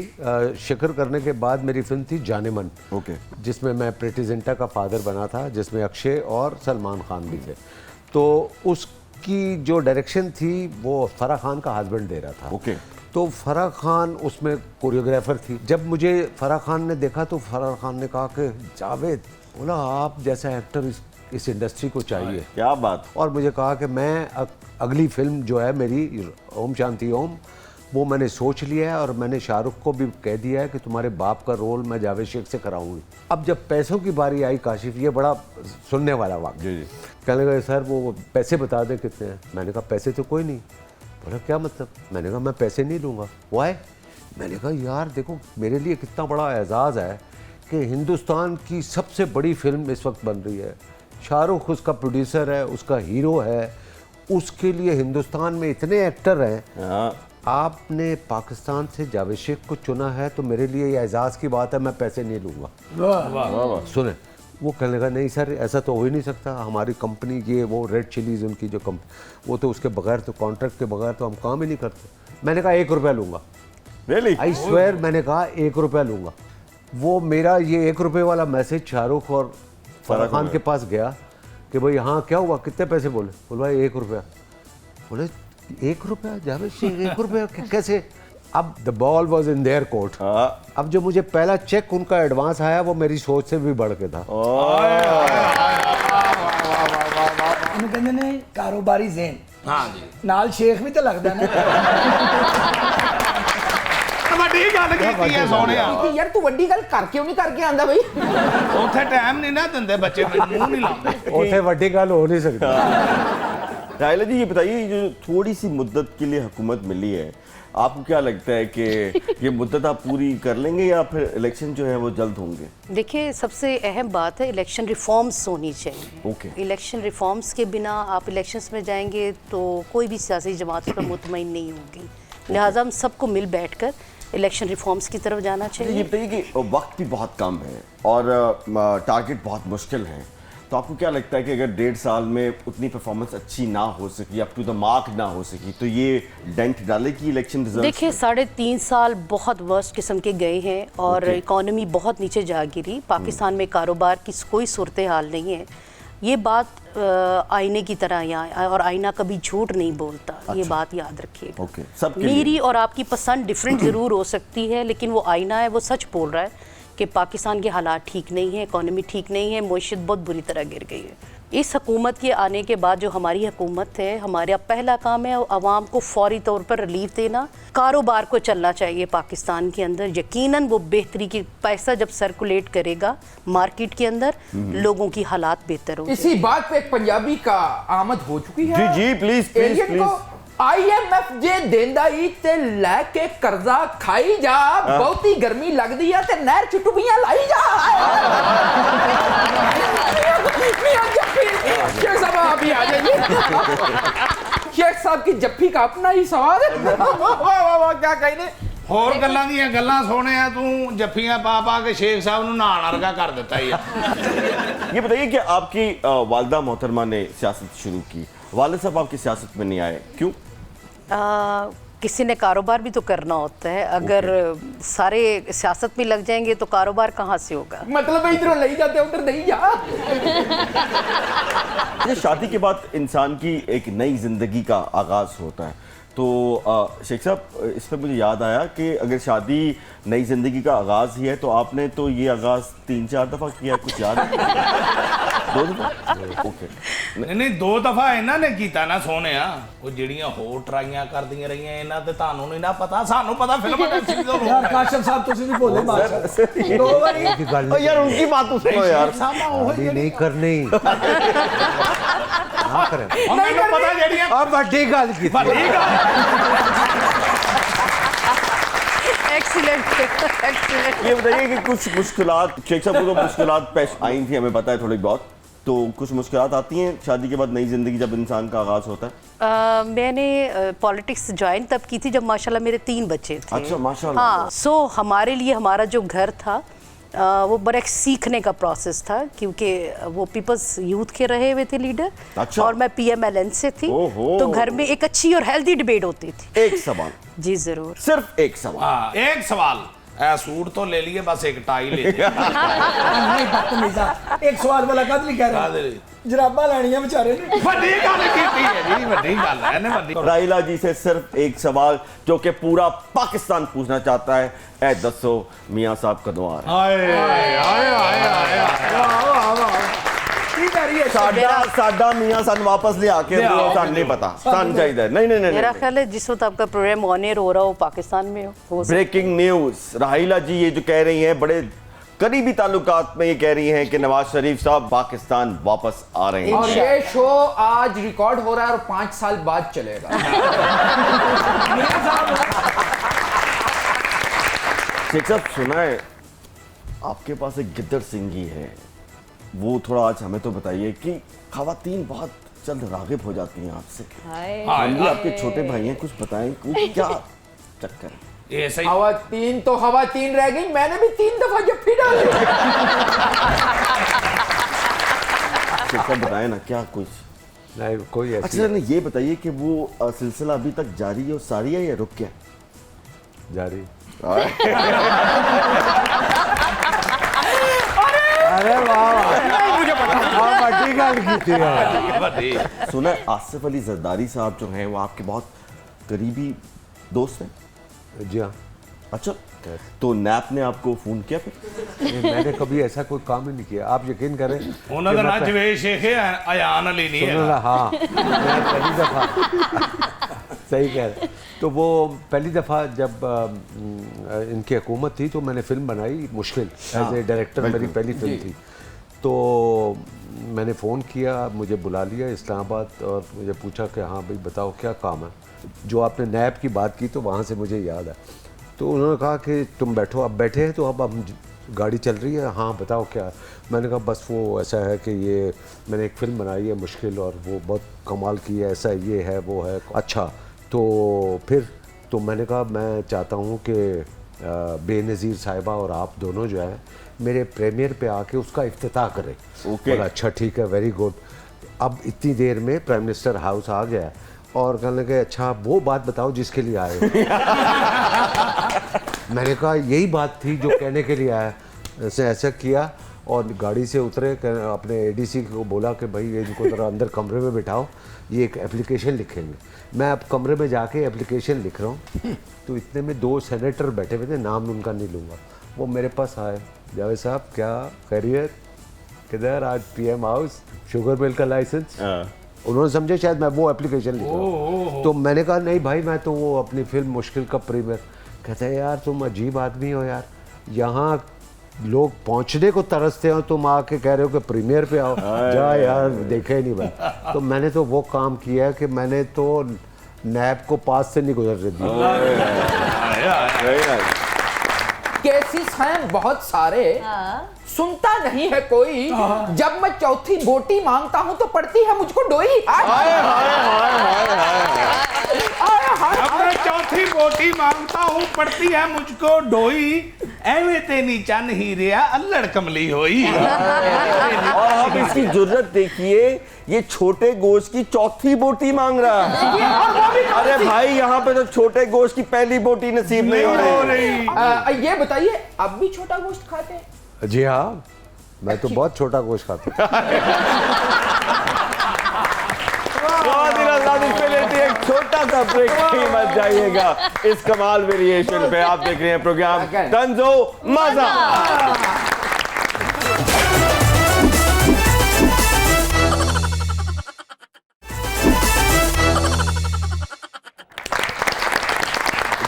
शिखर करने के बाद मेरी फिल्म थी जानेमन, ओके, जिसमें मैं प्रीति जिंटा का फादर बना था, जिसमें अक्षय और सलमान खान भी थे। तो उसकी जो डायरेक्शन थी वो फराह खान का हस्बैंड दे रहा था। ओके। तो फराह खान उसमें कोरियोग्राफर थी। जब मुझे फराह खान ने देखा तो फराह खान ने कहा कि जावेद, बोला आप जैसा एक्टर इस इंडस्ट्री को चाहिए। क्या बात। और मुझे कहा कि मैं अगली फिल्म जो है मेरी ओम शांति ओम, वो मैंने सोच लिया है और मैंने शाहरुख को भी कह दिया है कि तुम्हारे बाप का रोल मैं जावेद शेख से कराऊंगी। अब जब पैसों की बारी आई काशिफ, ये बड़ा सुनने वाला वाक़। जी। कहने लगे सर वो पैसे बता दे कितने हैं। मैंने कहा पैसे तो कोई नहीं। बोला क्या मतलब? मैंने कहा मैं पैसे नहीं लूँगा। वाई? मैंने कहा यार देखो मेरे लिए कितना बड़ा एजाज़ है कि हिंदुस्तान की सबसे बड़ी फिल्म इस वक्त बन रही है, शाहरुख उसका प्रोड्यूसर है, उसका हीरो है, उसके लिए हिंदुस्तान में इतने एक्टर हैं, आपने पाकिस्तान से जावेद शेख को चुना है, तो मेरे लिए ये एजाज़ की बात है, मैं पैसे नहीं लूँगा। सुने, वो कहने लगा नहीं सर ऐसा तो हो ही नहीं सकता, हमारी कंपनी ये वो रेड चिलीज़ उनकी जो कंपनी, वो तो उसके बगैर तो कॉन्ट्रैक्ट के बगैर तो हम काम ही नहीं करते। मैंने कहा 1 रुपया लूँगा। Really? आई स्वेयर मैंने कहा 1 रुपया लूँगा। वो मेरा ये 1 रुपये वाला मैसेज शाहरुख और फराह खान के पास गया कि भाई हाँ क्या हुआ, कितने पैसे? बोले भाई 1 रुपया। बोले 1 रुपया जावेद शेख, 1 रुपया कैसे? अब the ball was in their court. अब जो मुझे पहला चेक उनका एडवांस आया वो मेरी सोच से भी बढ़ के था। ਇਹਨੂੰ ਕਹਿੰਦੇ ਨੇ ਕਾਰੋਬਾਰੀ ਜ਼ੇਨ। हाँ जी, ਨਾਲ ਸ਼ੇਖ ਵੀ ਤਾਂ ਲੱਗਦਾ ਨਾ। ਵੱਡੀ ਗੱਲ ਕੀਤੀ ਹੈ ਸੋਹਣਿਆ। ਕਿ ਯਾਰ ਤੂੰ ਵੱਡੀ ਗੱਲ ਕਰ ਕਿਉਂ ਨਹੀਂ ਕਰਕੇ ਆਂਦਾ ਬਈ? ਉੱਥੇ ਟਾਈਮ ਨਹੀਂ ਨਾ ਦਿੰਦੇ ਬੱਚੇ, ਮੈਨੂੰ ਮੂੰਹ ਨਹੀਂ ਲਾਉਂਦੇ। उसे वड्डी गल हो नहीं सकती। राहिला जी ये बताइए, जो थोड़ी सी मुद्दत के लिए हुकूमत मिली है, आपको क्या लगता है कि ये मुद्दत आप पूरी कर लेंगे या फिर इलेक्शन जो है वो जल्द होंगे? देखिए सबसे अहम बात है इलेक्शन रिफॉर्म्स होनी चाहिए। ओके। इलेक्शन रिफॉर्म्स के बिना आप इलेक्शंस में जाएंगे तो कोई भी सियासी जमात पर मुतमईन नहीं होगी। लिहाजा हम सबको मिल बैठकर इलेक्शन रिफॉर्म्स की तरफ जाना ये चाहिए। बताइए कि वक्त भी बहुत कम है और टारगेट बहुत मुश्किल है, तो आपको क्या लगता है कि अगर 1.5 साल में उतनी परफॉर्मेंस अच्छी ना हो सकी, अप टू द मार्क ना हो सकी, तो ये डेंट डालेगी इलेक्शन रिजल्ट? देखिए 3.5 साल बहुत वर्स्ट किस्म के गए हैं और इकोनॉमी बहुत नीचे जा गिरी। पाकिस्तान में कारोबार की कोई सूरत हाल नहीं है। ये बात आईने की तरह यहाँ, और आईना कभी झूठ नहीं बोलता। ये बात याद रखिएगा। ओके, सबके लिए। मेरी और आपकी पसंद डिफरेंट ज़रूर हो सकती है, लेकिन वो आईना है, वो सच बोल रहा है कि पाकिस्तान के हालात ठीक नहीं है, इकोनॉमी ठीक नहीं है, मईशत बहुत बुरी तरह गिर गई है। इस हुकूमत के आने के बाद जो हमारी हुकूमत है, हमारा पहला काम है आवाम को फौरी तौर पर रिलीफ देना। कारोबार को चलना चाहिए पाकिस्तान के अंदर, यकीनन वो बेहतरी की पैसा जब सर्कुलेट करेगा मार्केट के अंदर, लोगों की हालात बेहतर होंगे। इसी बात पे एक पंजाबी का आमद हो चुकी है। जी जी प्लीज प्लीज एलियन प्लीज। को IMF जे देंदा ही ते लैके कर्जा खाई जा, बहुती गर्मी लगदी है ते नहर च टुबियां लाई जा। शेख साहब आप ही आ जाइए। शेख साहब की जफ्फी का अपना ही स्वाद है। वाह वाह वाह क्या कहने। ਹੋਰ ਗੱਲਾਂ ਦੀਆਂ ਗੱਲਾਂ ਸੋਹਣਿਆ ਤੂੰ ਜੱਫੀਆਂ ਪਾ ਪਾ ਕੇ शेख साहब ਨੂੰ ਨਹਾਣ ਵਰਗਾ ਕਰ ਦਿੱਤਾ ਹੀ ਆ। ये बताइए कि आपकी वालिदा मोहतरमा ने सियासत शुरू की, वालिद साहब आपकी सियासत में नहीं आए, क्यों? किसी ने कारोबार भी तो करना होता है, अगर सारे सियासत में लग जाएंगे तो कारोबार कहाँ से होगा। मतलब इधरों ले जाते उधर नहीं जा। ये शादी के बाद इंसान की एक नई जिंदगी का आगाज होता है, तो शेख साहब इस पर मुझे याद आया कि अगर शादी नई जिंदगी का आगाज ही है तो आपने तो ये आगाज 3-4 दफा किया, कुछ याद है? 2 दफा? ओके। नहीं 2 दफा ਇਹਨਾਂ ਨੇ ਕੀਤਾ ਨਾ ਸੋਹਣਿਆ, ਉਹ ਜਿਹੜੀਆਂ ਹੋਰ ਟਰਾਈਆਂ ਕਰਦੀਆਂ ਰਹੀਆਂ ਇਹਨਾਂ ਤੇ ਤੁਹਾਨੂੰ ਨਹੀਂ ਨਾ ਪਤਾ, ਸਾਨੂੰ ਪਤਾ ਫਿਲਮ ਇੰਡਸਟਰੀ ਤੋਂ यार काशिफ साहब तुसी नहीं बोले बात 2 बारी की गल ओ यार उनकी बात तो सुनो यार। शादी नहीं करनी ना करें ਮੈਨੂੰ ਪਤਾ ਜਿਹੜੀਆਂ अब बड़ी गल की ਵੱਡੀ ਗੱਲ एक्सीलेंट एक्सीलेंट। ये बताइए कि कुछ मुश्किलात, शेख साहब को तो मुश्किलात पेश आई थी, हमें पता है थोड़ी बहुत, तो कुछ मुश्किलात आती हैं शादी के बाद, नई जिंदगी जब इंसान का आगाज होता है? मैंने पॉलिटिक्स ज्वाइन तब की थी जब माशाल्लाह मेरे 3 बच्चे थे। अच्छा, माशाल्लाह। हाँ, सो हमारे लिए हमारा जो घर था वो बड़ा एक सीखने का प्रोसेस था, क्योंकि वो पीपल्स यूथ के रहे हुए थे लीडर। अच्छा। और मैं PMLN से थी, ओहो। तो घर में एक अच्छी और हेल्दी डिबेट होती थी। एक सवाल, जी जरूर। सिर्फ एक सवाल। हाँ एक सवाल, ए सूट तो ले लिए, बस एक टाई ले ली। नहीं बदतमीजा एक सवाल वाला कद नहीं कह काहदे रहे लिए? जराबा लैनियां बेचारे ने ਵੱਡੀ ਗੱਲ ਕੀਤੀ ਹੈ ਜੀ, ਵੱਡੀ ਗੱਲ ਹੈ ਇਹਨੇ ਵੱਡੀ। राहिला जी से सिर्फ एक सवाल जो कि पूरा पाकिस्तान पूछना चाहता है, ए दसो मियां साहब कदों आ रहे हैं? ਹਾਏ ਹਾਏ ਹਾਏ ਹਾਏ की कह रही है साडा मियां सन वापस ले आके लियाओ, सन नहीं पता, सन चाहिए। नहीं नहीं नहीं, मेरा नहीं। ख्याल है जिस वक्त आपका प्रोग्राम ऑन एयर हो रहा हो पाकिस्तान में हो सकता ब्रेकिंग न्यूज, राहिला जी ये जो कह रही हैं, बड़े करीबी ताल्लुकात में ये कह रही हैं कि नवाज शरीफ साहब पाकिस्तान वापस आ रहे हैं। और ये शो आज रिकॉर्ड हो रहा है और 5 साल बाद चलेगा। शेख साहब सुना है आपके पास एक गिद्दड़ सिंगी है, वो थोड़ा आज हमें तो बताइए कि खवातीन बहुत जल्द रागिब हो जाती हैं आपसे, हम भी आपके छोटे भाई हैं, कुछ बताएं वो क्या चक्कर है? ये सही हवातीन तो हवातीन रह गई, मैंने भी 3 दफा जफ्फी डाली। शेख साहब बताएं ना क्या कुछ। नहीं कोई ऐसी अच्छा नहीं, ये बताइए कि वो सिलसिला अभी तक जारी है और सारी है या रुक गया? जारी अरे वाह मुझे पता बड़ी गल की थी यार। ਵੱਡੀ। सुना है आसिफ अली जरदारी साहब जो हैं वो आपके बहुत करीबी दोस्त हैं? जी हाँ अच्छा, तो नैप ने आपको फोन किया फिर? नहीं, मैंने कभी ऐसा कोई काम ही नहीं किया, आप यकीन करें ਉਹਨਾਂ ਦਾ ਨਾਂ ਜਵੇਦ ਸ਼ੇਖ ਹੈ, अयान अली नहीं सुनो है। ना, हाँ मैं पहली दफ़ा सही कह रहे। तो वो पहली दफ़ा जब इनकी हुकूमत थी तो मैंने फिल्म बनाई मुश्किल, एज ए डायरेक्टर मेरी पहली फिल्म थी। तो मैंने फ़ोन किया, मुझे बुला लिया इस्लामाबाद और मुझे पूछा कि हाँ भाई बताओ क्या काम है। जो आपने नैब की बात की तो वहाँ से मुझे याद है, तो उन्होंने कहा कि तुम बैठो, अब बैठे हैं तो अब हम गाड़ी चल रही है, हाँ बताओ क्या। मैंने कहा बस वो ऐसा है कि ये मैंने एक फ़िल्म बनाई है मुश्किल और वो बहुत कमाल की है, ऐसा ये है वो है। अच्छा तो फिर तो मैंने कहा मैं चाहता हूँ कि बेनज़ीर साहिबा और आप दोनों जो हैं मेरे प्रीमियर पे आके उसका इफ्तिताह करें। ओके। बोला अच्छा ठीक है, वेरी गुड। अब इतनी देर में प्राइम मिनिस्टर हाउस आ गया और कहने लगे अच्छा वो बात बताओ जिसके लिए आए हो। मैंने कहा यही बात थी जो कहने के लिए आया। ऐसे ऐसा किया और गाड़ी से उतरे, अपने एडीसी को बोला कि भाई ये इनको ज़रा अंदर कमरे में बिठाओ, ये एक एप्लीकेशन लिखेंगे। मैं अब कमरे में जाके एप्लीकेशन लिख रहा हूँ तो इतने में 2 सेनेटर बैठे हुए थे, नाम उनका नहीं लूँगा, वो मेरे पास आए, जावेद साहब क्या खैरियत, किधर आज PM हाउस, शुगर मिल का लाइसेंस। उन्होंने समझे शायद मैं वो एप्लीकेशन लिख रहा हूँ। तो मैंने कहा नहीं भाई मैं तो वो अपनी फिल्म मुश्किल का प्रीमियर। कहते हैं यार तुम अजीब आदमी हो यार, यहाँ लोग पहुँचने को तरसते हो, तुम आके कह रहे हो कि प्रीमियर पे आओ, जा यार देखे ही नहीं भाई। तो मैंने तो वो काम किया है कि मैंने तो नैब को पास से नहीं गुजरने दिया। केसेस हैं बहुत सारे, सुनता नहीं है कोई। जब मैं चौथी बोटी मांगता हूँ तो पड़ती है मुझको डोई। अब मैं चौथी बोटी मांगता हूँ पड़ती है मुझको ढोई, एवे तेनी चन ही रिया अल्लड़ कमली होई। और आप इसकी जुर्रत देखिए, ये छोटे गोश्त की चौथी बोटी मांग रहा है। अरे भाई यहाँ पे तो छोटे गोश्त की पहली बोटी नसीब नहीं हो रही। ये बताइए, अब भी छोटा गोश्त खाते हैं? जी हाँ, मैं तो बहुत छोटा गोश्त खाता हूँ। एक छोटा सा ब्रेक, मत जाइएगा इस कमाल वेरिएशन पे। आप देख रहे हैं प्रोग्राम तंजो मजा।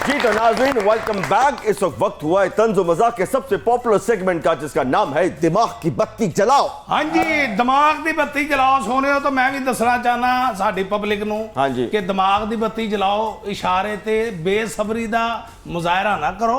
जी तो नाज़रीन, वेलकम बैक। इस वक्त हुआ है तंजो मजाक के सबसे पॉपुलर सेगमेंट का, जिसका नाम है दिमाग की बत्ती जलाओ। हाँ जी, दिमाग की बत्ती जलाओ सोने हो। तो मैं भी दसना चाहना साडी पब्लिक नू हाँ जी। कि दिमाग की बत्ती जलाओ इशारे ते बेसबरी दा मुजाहरा ना करो।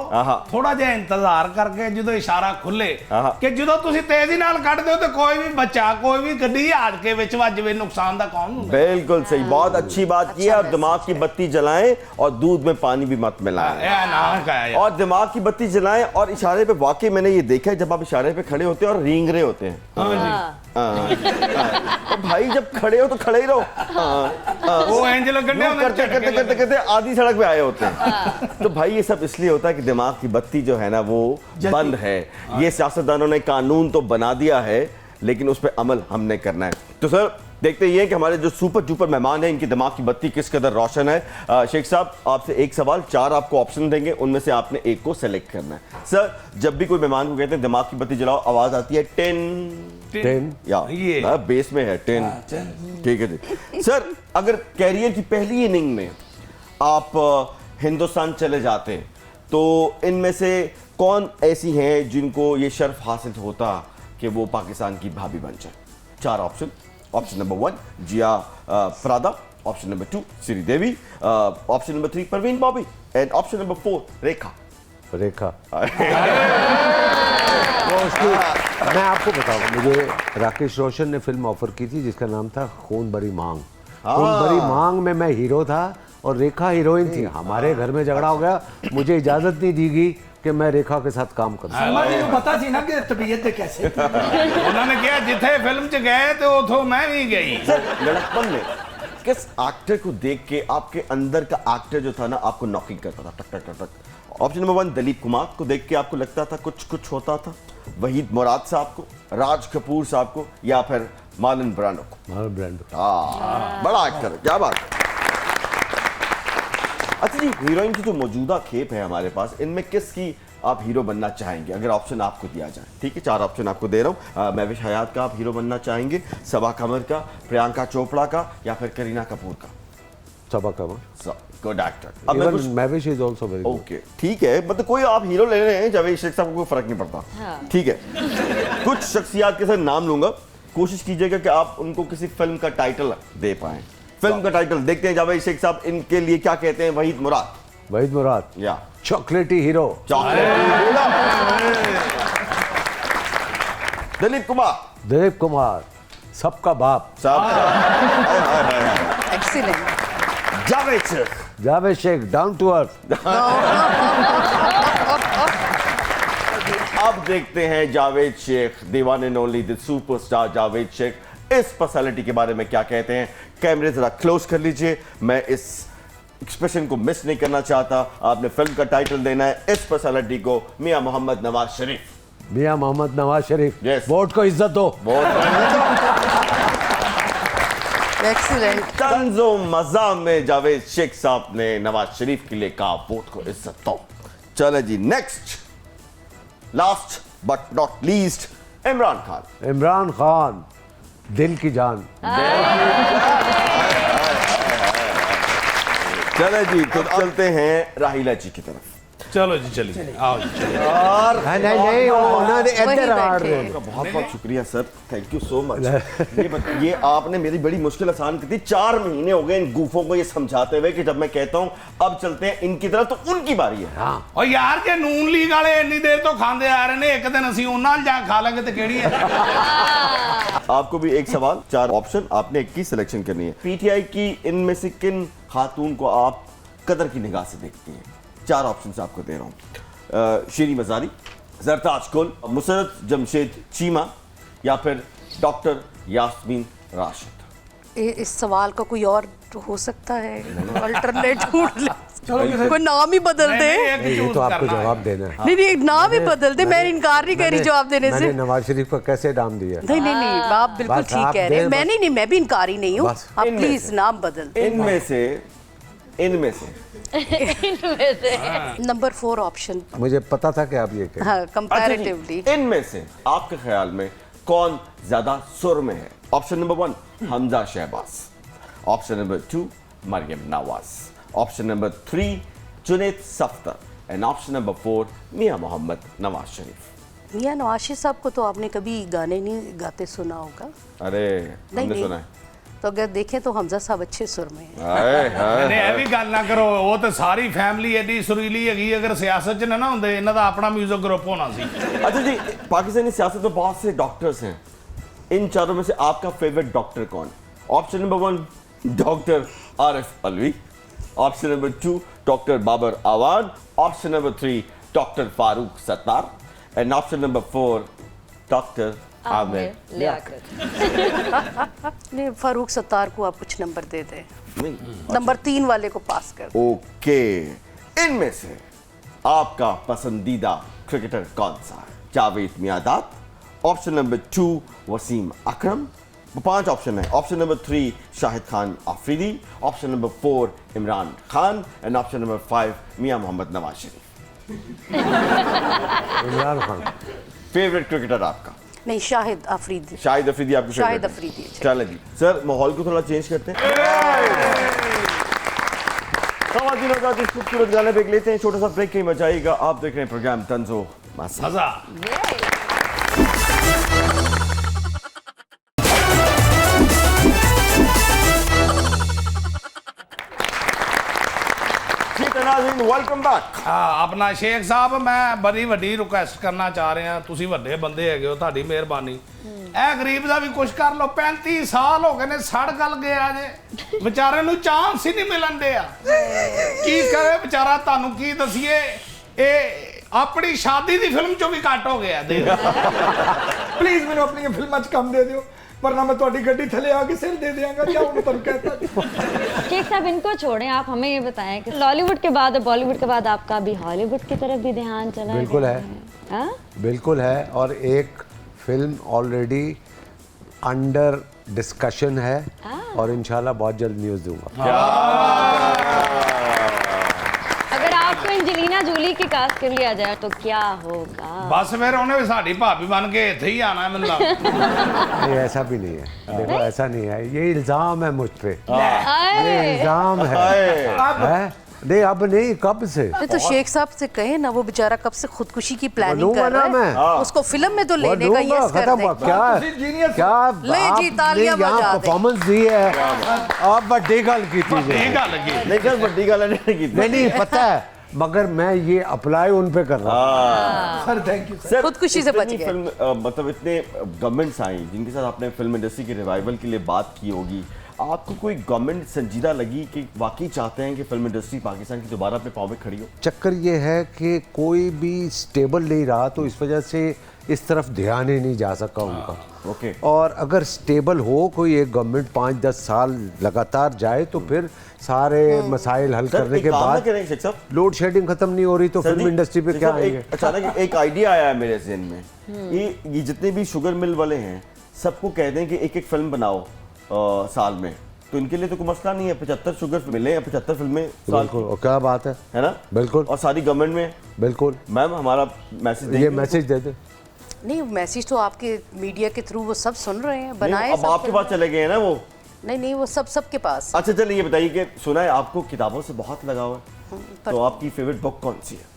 थोड़ा जिहा इंतजार करके जो इशारा खुले कि जो तुसी तेजी नाल कट दो तो कोई भी बच्चा, कोई भी गड्डी आज के विच वज जावे, नुकसान दा कौन हुंदा। बिल्कुल सही, बहुत अच्छी बात की है। आप दिमाग की बत्ती जलाएं और दूध में पानी भी मत मिलाएं, और दिमाग की बत्ती जलाएं। और इशारे पे वाकई मैंने ये देखा है, जब आप इशारे पे खड़े होते हैं और रींग रहे होते हैं, तो भाई जब खड़े हो तो खड़े ही रहो। वो एंजल करते करते करते करते आधी सड़क पे आए होते हैं। तो भाई ये सब इसलिए होता है कि दिमाग की बत्ती जो है ना वो बंद है। ये सियासतदानों ने कानून तो बना दिया है, लेकिन उस पर अमल हमने करना है। तो सर देखते ये कि हमारे जो सुपर डुपर मेहमान हैं, इनकी दिमाग की बत्ती किस कदर रोशन है। शेख साहब, आपसे एक सवाल, 4 आपको ऑप्शन देंगे, उनमें से आपने एक को सेलेक्ट करना है। सर जब भी कोई मेहमान को कहते हैं दिमाग की बत्ती जलाओ, आवाज आती है 10 या बेस में है 10। ठीक है जी। सर अगर कैरियर की पहली इनिंग में आप हिंदुस्तान चले जाते हैं, तो इनमें से कौन ऐसी हैं जिनको ये शर्फ हासिल होता कि वो पाकिस्तान की भाभी बन जाए? 4 option. Option number 1 Jiya Prada, option number 2 Sridevi, option number 3 Parveen Babi, and option number 4 Rekha. मैं आपको बताऊं, मुझे राकेश रोशन ने फिल्म ऑफर की थी जिसका नाम था खून भरी मांग। खून भरी मांग में मैं हीरो था और रेखा हीरोइन थी। हमारे घर में झगड़ा हो गया, मुझे इजाजत नहीं दी गई कि मैं रेखा के साथ काम करूं। पता थी ना कि तबीयत कैसे उन्होंने कहा जिथे फिल्म च गए तो उथों मैं भी गई। सर लड़कपन में किस एक्टर को देख के आपके अंदर का एक्टर जो था ना आपको नॉकिंग करता था टक टक टक टक? ऑप्शन नंबर 1 दिलीप कुमार को देख के आपको लगता था कुछ कुछ होता था, वहीद मुराद साहब को, राज कपूर साहब को, या फिर मार्लन ब्रांडो को? Marlon Brando. बड़ा एक्टर है, क्या बात है। अच्छा जी, हीरोइन की जो मौजूदा खेप है हमारे पास, इनमें किसकी आप हीरो बनना चाहेंगे अगर ऑप्शन आपको दिया जाए? ठीक है, 4 ऑप्शन आपको दे रहा हूँ। महविश हयात का आप हीरो बनना चाहेंगे, सबा कमर का, प्रियंका चोपड़ा का, या फिर करीना कपूर का? सबा कमर। Good actor. अब मैं कुछ Mehwish is also very good. Okay ठीक है, मतलब कोई आप हीरो ले रहे हैं, जावेद शेख साहब को कोई फर्क नहीं पड़ता। ठीक है, कुछ शख्सियात के साथ नाम लूंगा, कोशिश कीजिएगा कि आप उनको किसी फिल्म का टाइटल दे पाए। फिल्म का टाइटल देखते हैं जावेद शेख साहब इनके लिए क्या कहते हैं। वहीद मुराद। वहीद मुराद या चॉकलेटी हीरो। दिलीप कुमार। दिलीप कुमार सबका बाप। Excellent. Javed Sheikh. Javed Sheikh down to earth. अब देखते हैं Javed Sheikh, the one and only, the superstar Javed Sheikh, इस पर्सनालिटी के बारे में क्या कहते हैं। कैमरे जरा क्लोज कर लीजिए, मैं इस एक्सप्रेशन को मिस नहीं करना चाहता। आपने फिल्म का टाइटल देना है इस पर्सनालिटी को, मियां मोहम्मद नवाज शरीफ। मियां मोहम्मद नवाज शरीफ। Yes. वोट को इज्जत दो। एक्सीलेंट। तंजो मजा में जावेद शेख साहब ने नवाज शरीफ के लिए कहा वोट को इज्जत दो। चले जी, next, last but not least, Imran Khan. Imran Khan दिल की जान। चले जी, तो चलते हैं राहिला जी की तरफ। चलो जी, चलिए आओ जी, चलिए। और नहीं उन्होंने इधर आ रहे हैं। बहुत बहुत शुक्रिया sir, thank you so much. ये आपने मेरी बड़ी मुश्किल आसान की थी। 4 महीने हो गए इन गूफों को ये समझाते हुए कि जब मैं कहता हूं अब चलते हैं इनकी तरफ, तो उनकी बारी है। और यार के नून लीग वाले इतनी देर तो खाते आ रहे हैं, एक दिन असी उन्हां जा खा लेंगे तो केड़ी है। आपको भी एक सवाल, 4 ऑप्शन, आपने एक की सिलेक्शन करनी है। पीटीआई की इनमें से किन खातून को आप कदर की निगाह से देखती हैं? 4 ऑप्शन आपको दे रहा हूँ। शीरी मजारी, जरताज कुल, मुसरत जमशेद चीमा या फिर डॉक्टर यास्मीन राशिद। इस सवाल का कोई और हो सकता है, अल्टरनेट ढूंढ ले। चलो कोई नाम ही बदल दे। ये तो आपको जवाब देना है। नहीं नहीं, नाम ही बदल दे। मैं इनकार नहीं कर रही जवाब देने से। मैंने नवाज शरीफ को कैसे नाम दिया? नहीं नहीं नहीं, आप बिल्कुल बस ठीक आप कह रहे हैं। दें, मैं नहीं, मैं भी इनकारी नहीं हूँ। बस। आप इनमें प्लीज से। नाम बदल दें। इनमें से नंबर 4 ऑप्शन। मुझे पता था कि आप ये कहें। हाँ, कंपैरेटिवली। अच्छा जी, इनमें से आपके ख्याल में कौन ज्यादा सुर में है? Option number 1 Hamza Shahbaz, option number 2 Maryam Nawaz, option number 3 Junaid Safdar and option number 4 Mian Mohammad Nawaz Sharif. Mian Nawaz sahab को तो आपने कभी गाने नहीं गाते सुना होगा। अरे नहीं हमने नहीं, सुना है। तो अगर देखें तो हमजा साहब अच्छे सुर में हैं। हाय, हाय, नहीं ਇਹ ਵੀ ਗੱਲ ਨਾ ਕਰੋ, ਉਹ ਤੇ ਸਾਰੀ ਫੈਮਿਲੀ ਐਡੀ ਸੁਰੀਲੀ ਹੈਗੀ, ਅਗਰ ਸਿਆਸਤ 'ਚ ਨਾ ਹੁੰਦੇ ਇਹਨਾਂ ਦਾ ਆਪਣਾ ਮਿਊਜ਼ਿਕ ਗਰੁੱਪ ਹੋਣਾ ਸੀ। अच्छा जी, पाकिस्तानी सियासत में बहुत से डॉक्टर्स हैं, इन चारों में से आपका फेवरेट डॉक्टर कौन? Option number 1 doctor Arif Alvi, option number 2 doctor Babar Awan, option number 3 doctor Farooq Sattar and option number 4 doctor Amir Liaquat. नहीं, फारूक सत्तार को आप कुछ नंबर दे दें, नहीं, नंबर 3 वाले को पास कर दें। ओके, इनमें से आपका पसंदीदा क्रिकेटर कौन सा है? Javed Miandad, option number 2 Wasim Akram, 5 option है। Option number 3 Shahid Khan Afridi, option number 4 Imran Khan and option number 5 Mian Mohammad Nawaz Sharif. Imran Khan. Favourite cricketer आपका? नहीं, शाहिद अफरीदी। शाहिद अफरीदी आपकी शाहिद favorite है? अफरीदी, अच्छा। चलें जी सर, माहौल को थोड़ा चेंज करते हैं। ख़वातीन और हज़रात, इस खूबसूरत गाने पे एक लेते हैं छोटा सा ब्रेक, कहीं मचाइएगा। आप देख रहे हैं प्रोग्राम तंजो मसा। ਮਜ਼ਾ वेलकम बैक। ਆਪਣਾ ਸ਼ੇਖ ਸਾਹਿਬ, ਮੈਂ ਬੜੀ ਵੱਡੀ ਰਿਕੁਐਸਟ ਕਰਨਾ ਚਾਹ ਰਿਹਾ, ਤੁਸੀਂ ਵੱਡੇ ਬੰਦੇ ਹੈਗੇ ਹੋ, ਤੁਹਾਡੀ ਮਿਹਰਬਾਨੀ, ਇਹ ਗਰੀਬ ਦਾ ਵੀ ਕੁਝ ਕਰ ਲਓ। 35 ਸਾਲ ਹੋ ਗਏ ਨੇ ਸੜ ਗਲ ਗਿਆ ਜੇ, ਵਿਚਾਰੇ ਨੂੰ ਚਾਂਸ ਹੀ ਨਹੀਂ ਮਿਲਣ ਡਿਆ। ਕੀ ਕਰੇ ਵਿਚਾਰਾ, ਤੁਹਾਨੂੰ ਕੀ ਦਸੀਏ, ਇਹ ਆਪਣੀ ਸ਼ਾਦੀ ਦੀ ਫਿਲਮ ਚੋਂ ਵੀ ਘੱਟ ਹੋ ਗਿਆ ਦੇ। प्लीज मैंने अपनी फिल्म कम दे दियो, वरना मैं ਤੁਹਾਡੀ ਗੱਡੀ ਥੱਲੇ ਆ ਕੇ ਸਿਰ ਦੇ ਦਿਆਂਗਾ। क्या मैं ਤੁਹਾਨੂੰ कहता। शेख साहब, इनको छोड़ें, आप हमें ये बताएं कि लॉलीवुड के बाद और बॉलीवुड के बाद आपका अभी हॉलीवुड की तरफ भी ध्यान चला बिल्कुल गया है। हाँ? बिल्कुल है, और एक फिल्म ऑलरेडी अंडर डिस्कशन है और इंशाल्लाह बहुत जल्द न्यूज़ दूंगा। अगर आपको एंजेलिना जूली की कास्ट कर लिया जाए तो क्या होगा? ਬਸ ਫਿਰ ਉਹਨੇ ਵੀ ਸਾਡੀ ਭਾਬੀ ਬਣ ਕੇ ਇੱਥੇ ਹੀ ਆਣਾ ਮੈਨੂੰ ਲੱਗਦਾ। नहीं, ऐसा भी नहीं है। देखो, ऐसा नहीं है, ये इल्ज़ाम है मुझ पे, ये आए, इल्ज़ाम है। है? नहीं, अब नहीं, कब से? नहीं तो शेख साहब से कहें ना, वो बेचारा कब से खुदकुशी की प्लानिंग लूंगा कर रहा ना है। मैं। उसको फिल्म में तो वो लेने का दूंगा, यस कर खत्म हुआ। दें। क्या तुसी genius क्या ले जी, आपने तालियां यहाँ बजा दे। परफॉर्मेंस दी है, आप बड़ी गल की थी। ਇਹ ਗੱਲ ਕੀ नहीं सर, बड़ी गल नहीं की। नहीं पता है, मगर मैं ये अप्लाई उन पे कर रहा हूँ। Sir thank you. सर, खुदकुशी से बच इतनी गए। फिल्म मतलब इतने गवर्नमेंट्स आई जिनके साथ आपने फिल्म इंडस्ट्री के रिवाइवल के लिए बात की होगी, आपको कोई गवर्नमेंट संजीदा लगी कि वाकई चाहते हैं कि फिल्म इंडस्ट्री पाकिस्तान की दोबारा अपने पाँव में खड़ी हो? चक्कर ये है कि कोई भी स्टेबल नहीं रहा, तो इस वजह से इस तरफ ध्यान ही नहीं जा सका उनका। ओके। और अगर स्टेबल हो कोई एक गवर्नमेंट 5-10 साल लगातार जाए, तो फिर सारे मसाइल हल सर, करने एक के काम ना बाद करें शेख साहब, लोड शेडिंग खत्म नहीं हो रही तो सर फिल्म जी, इंडस्ट्री पे शेख क्या साहब, आएंगे? अचानक एक आइडिया आया है मेरे ज़हन में। ये जितने भी शुगर मिल वाले हैं, सबको कह दें कि एक एक फिल्म बनाओ साल में, तो इनके लिए तो कोई मसला नहीं है। 75 शुगर मिले हैं, 75 फिल्में साल बिल्कुल, और क्या बात है ना? बिल्कुल, और सारी गवर्नमेंट में। बिल्कुल, मैम, हमारा मैसेज ये मैसेज दे दे। नहीं, मैसेज तो आपके मीडिया के थ्रू वो सब सुन रहे हैं, बनाए अब सब आपके फिल्म। पास चले गए हैं ना वो। नहीं नहीं, वो सब सबके पास। अच्छा चलिए, ये बताइए कि सुना है आपको किताबों से बहुत लगाव है, तो आपकी फेवरेट बुक कौन सी है?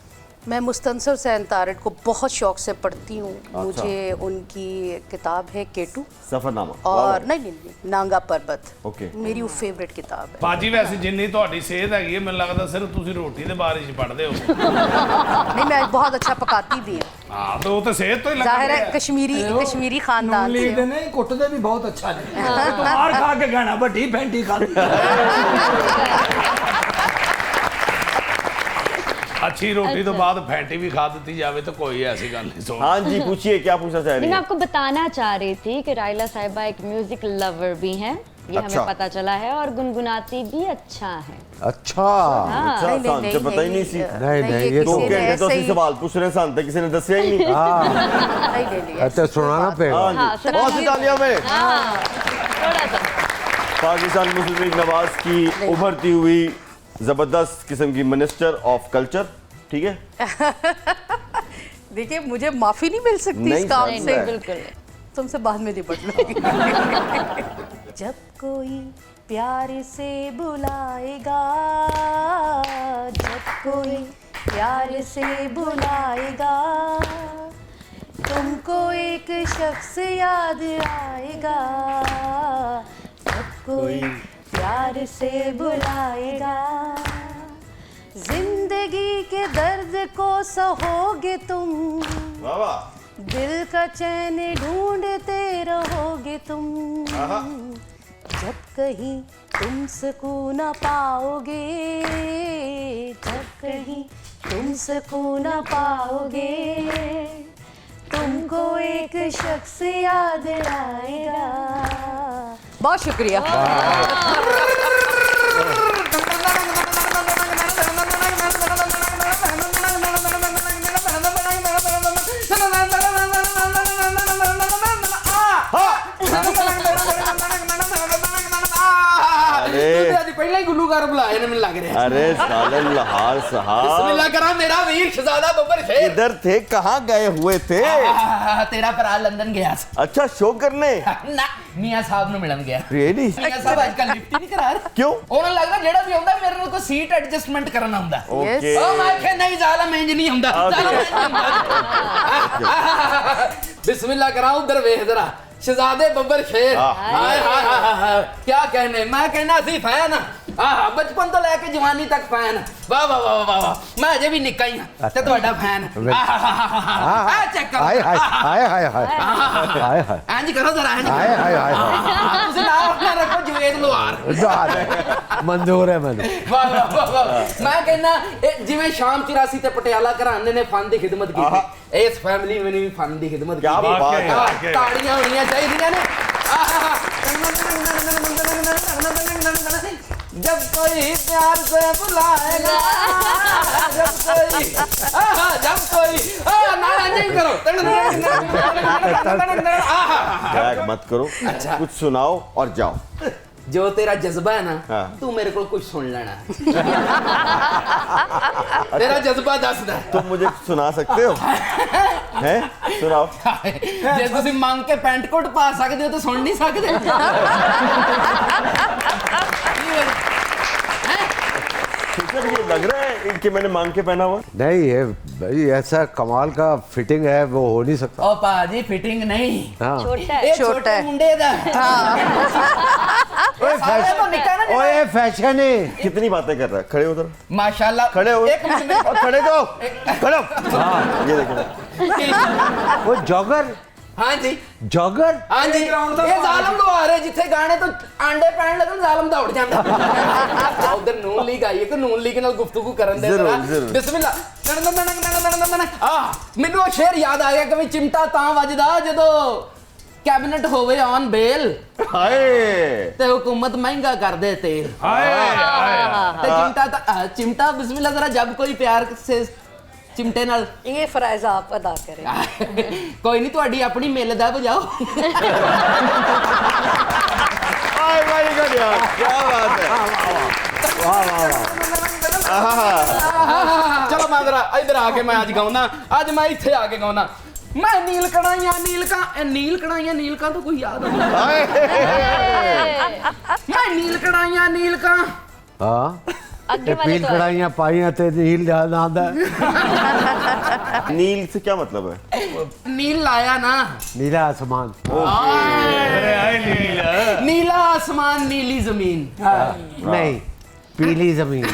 मैं मुस्तनसर हुसैन तारड़ को बहुत शौक से पढ़ती हूँ। मुझे उनकी किताब है केटू, सफरनामा। और नहीं, नांगा पर्वत, ओके। मेरी वो फेवरेट किताब है। ਬਾਜੀ ਵੈਸੇ ਜਿੰਨੀ ਤੁਹਾਡੀ ਸਿਹਤ ਹੈਗੀ ਹੈ, ਮੈਨੂੰ ਲੱਗਦਾ ਸਿਰਫ ਤੁਸੀਂ ਰੋਟੀ ਦੇ ਬਾਰੇ ਚ ਪੜਦੇ ਹੋ। नहीं, मैं बहुत अच्छा पकाती भी हूँ। ਹਾਂ ਤੇ ਉਹ ਤਾਂ ਸਿਹਤ ਤੋਂ ਹੀ जाहिर ਲੱਗਦਾ है कश्मीरी नून खानदान लीग से दे हूँ। नहीं कुटदे भी बहुत अच्छा ने। तो मार खा के गाना बड़ी फैंटी खा ली। अच्छी रोटी तो बाद फैंटी भी खा दी जावे तो कोई ऐसी गल नहीं सोच। हाँ जी पूछिए क्या पूछना चाह रही मैं है? आपको बताना चाह रही थी कि राइला साहिबा एक म्यूजिक लवर भी हैं, ये अच्छा। हमें पता चला है, और गुनगुनाती भी अच्छा है। अच्छा हाँ। अच्छा सान तो पता ही नहीं सी। नहीं ये 2 तो घंटे तो सी सवाल पूछ रहे सान किसी ने दसिया ही नहीं। अच्छा सुनाना पड़ेगा। हाँ हाँ, जी सुना बहुत सी तालियां में हाँ, थोड़ा सा। पाकिस्तान मुस्लिम लीग नवाज की उभरती हुई जबरदस्त किस्म की मिनिस्टर ऑफ कल्चर, ठीक है? देखिए मुझे माफी नहीं मिल सकती नहीं, इस काम नहीं, से। नहीं, बिल्कुल। तुमसे बाद में निपट लूंगी। जब कोई प्यार से बुलाएगा, जब कोई प्यार से बुलाएगा, तुमको एक शख्स याद आएगा। जब कोई प्यार से बुलाएगा, जिंदगी के दर्द को सहोगे तुम, वाह वाह। दिल का चैन ढूंढते रहोगे तुम। जब कहीं तुम सुकून न पाओगे, जब कहीं तुम सुकून न पाओगे, तुमको एक शख्स याद आएगा। बहुत शुक्रिया। पहले ही गुल्लूकार बुलाए ने, मैंने लग रहा है। अरे सालन लहार साहब बिस्मिल्लाह करा मेरा वीर शहजादा बब्बर शेर। किधर थे, कहाँ गए हुए थे? तेरा भरा लंदन गया सी। अच्छा शो करने? ना मियां साहब ਨੂੰ ਮਿਲਣ ਗਿਆ। रियली? मियां साहब आजकल लिफ्ट ही नहीं करा रहे। क्यों? ਉਹਨਾਂ ਲੱਗਦਾ ਜਿਹੜਾ ਵੀ ਆਉਂਦਾ ਮੇਰੇ ਨਾਲ ਕੋਈ ਸੀਟ ਐਡਜਸਟਮੈਂਟ ਕਰਨ ਆਉਂਦਾ। ओके ਉਹ ਮੈਂ ਆਖਿਆ ਨਹੀਂ ਜ਼ਾਲਮ ਇੰਜ ਨਹੀਂ ਹੁੰਦਾ। ਜ਼ਾਲਮ ਇੰਜ ਨਹੀਂ ਹੁੰਦਾ। बिस्मिल्लाह करा उधर वेख जरा शहजादे बब्बर शेर। हाय हाय हाय क्या कहने, मैं कहना सी फैन बचपन तो लेके जवानी तक फैन। वाह वाह वाह वाह वाह, मैं अजे भी निक्का ही हां ते ਤੁਹਾਡਾ फैन। आ चेक करो। हाय हाय हाय हाय हाय हाय हाय इंज करो जरा इंज। हाय हाय हाय ਤੁਸੀਂ ना अपना रखो जवेद लोहार। मंजूर है मैंने। वाह वाह वाह वाह। मैं कहना जिवें शाम 84 ते पटियाला घराने ने फन दी खिदमत की, इस फैमिली में भी फन दी खिदमत क्या की। बात है। ताड़ियां होनियां चाहिए ने। जब कोई प्यार से बुलाएगा, जब कोई नारा नहीं करो। क्रैक मत करो, अच्छा। कुछ सुनाओ और जाओ। जो तेरा जज्बा है ना, हाँ। तू मेरे को कुछ सुन लेना। तेरा जज्बा दस दे। तुम मुझे सुना सकते हो? हैं? सुनाओ। जे तुसी मांग के पैंट कोट पा सकते हो तो सुन नहीं सकते। टीचर ये लग रहा है कि मैंने मांग के पहना हुआ। नहीं ये भाई ऐसा कमाल का फिटिंग है वो हो नहीं सकता। ओ पाजी फिटिंग नहीं, हाँ छोटा है। ये छोटा छोटे है। मुंडे दा। ओए सारे तो निक्का ना ओए फैशन है। कितनी बातें कर रहा है? खड़े उधर, माशाल्लाह। खड़े हो। एक मिनट और खड़े तो खड़े हो। ये देखो वो जॉगर हाँ जी जॉगर हाँ जी, ये जालम तो आ रहे जिथे गाने तो आंडे पैन लगन जालम दा उड़ जांदा। उधर नून लीग आई है कि नून लीग नाल गुफ्तगू करन दे जरा। बिस्मिल्लाह। ਮੈਨੂੰ ਉਹ ਸ਼ੇਰ ਯਾਦ ਆ ਗਿਆ ਕਿ ਚਿਮਟਾ ਤਾਂ ਵੱਜਦਾ ਜਦੋਂ ਕੈਬਨਿਟ ਹੋਵੇ ਔਨ ਬੇਲ हाय ਤੇ हुकूमत महंगा कर दे तेल। ते चिमटा बिस्मिल्लाह जरा जब कोई प्यार से चिमटे नाल। ये फराइज आप अदा करें। कोई नहीं ਤੁਹਾਡੀ ਆਪਣੀ ਮਿਲ ਦਾ ਬਜਾਓ। हाय भाई गॉड यार क्या बात है। वाह वाह चलो मैं जरा इधर आके मैं आज गाऊना, आज मैं इथे आके गाऊना। मैं नील कढ़ाइयां नीलका तो कोई याद नहीं। मैं नील कढ़ाइयां हाँ आगे ये वाले पील तो कढ़ाइयां पाइयां ते नील ध्यान आंदा नील से क्या मतलब है? नील लाया ना, नीला आसमान। नीला आसमान नीली जमीन। नहीं पीली जमीन।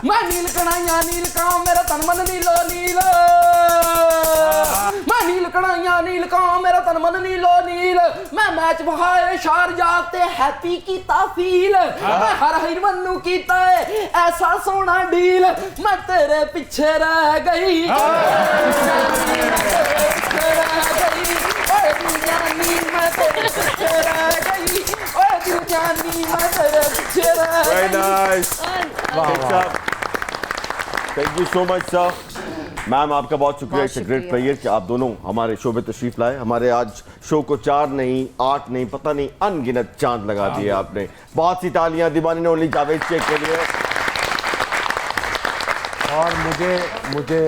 मैं नील कणाइया नील काम मेरा तन मन नीलो नील, मैं नील कणाइया नील काम मेरा तन मन नीलो नील, मैं मैच बहाए शार जाते हैप्पी की ताफील, मैं हर हिर मन्नू कीता है ऐसा सोना डील, मैं तेरे पीछे रह गई, Very nice. Thank you so much sir. Ma'am आपका बहुत शुक्रिया, इट्स ग्रेट प्लेयर कि आप दोनों हमारे शो में तशरीफ लाए। हमारे आज शो को 4 नहीं 8 नहीं पता नहीं अनगिनत चांद लगा दिए आपने। बहुत सी तालियां दीवानी ने ओनली जावेद शेख के लिए। और मुझे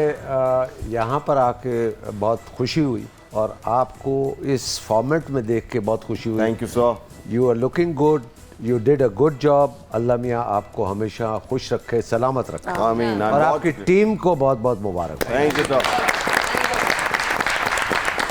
यहाँ पर आके बहुत खुशी हुई और आपको इस फॉर्मेट में देख के बहुत खुशी हुई। Thank you sir. You are looking good, you did a good job. Allah मियाँ आपको हमेशा खुश रखे, सलामत रखे। आमीन। और आपकी टीम को बहुत बहुत मुबारक। Thank you sir.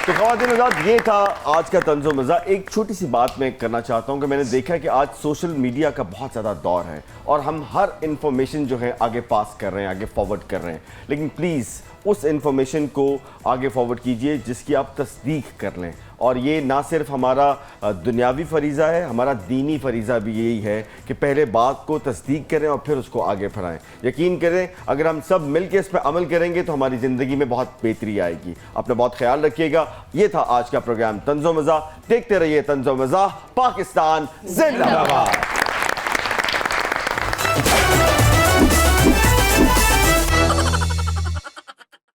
तो ख़वातीन हज़रात, ये था आज का तंज़ो मज़ा। एक छोटी सी बात मैं करना चाहता हूँ कि मैंने देखा कि आज सोशल मीडिया का बहुत ज़्यादा दौर है और हम हर इंफॉर्मेशन जो है आगे पास कर रहे हैं, आगे फॉरवर्ड कर रहे हैं, लेकिन प्लीज़ उस इंफॉर्मेशन को आगे फॉरवर्ड कीजिए जिसकी आप तस्दीक कर लें। और ये ना सिर्फ हमारा दुनियावी फरीज़ा है, हमारा दीनी फरीज़ा भी यही है कि पहले बात को तस्दीक करें और फिर उसको आगे बढ़ाएं। यकीन करें, अगर हम सब मिलकर इस पर अमल करेंगे तो हमारी ज़िंदगी में बहुत बेहतरी आएगी। अपना बहुत ख्याल रखिएगा। ये था आज का प्रोग्राम तंज़ो मज़ा। देखते रहिए तंज़ो मज़ा। पाकिस्तान जिंदाबाद।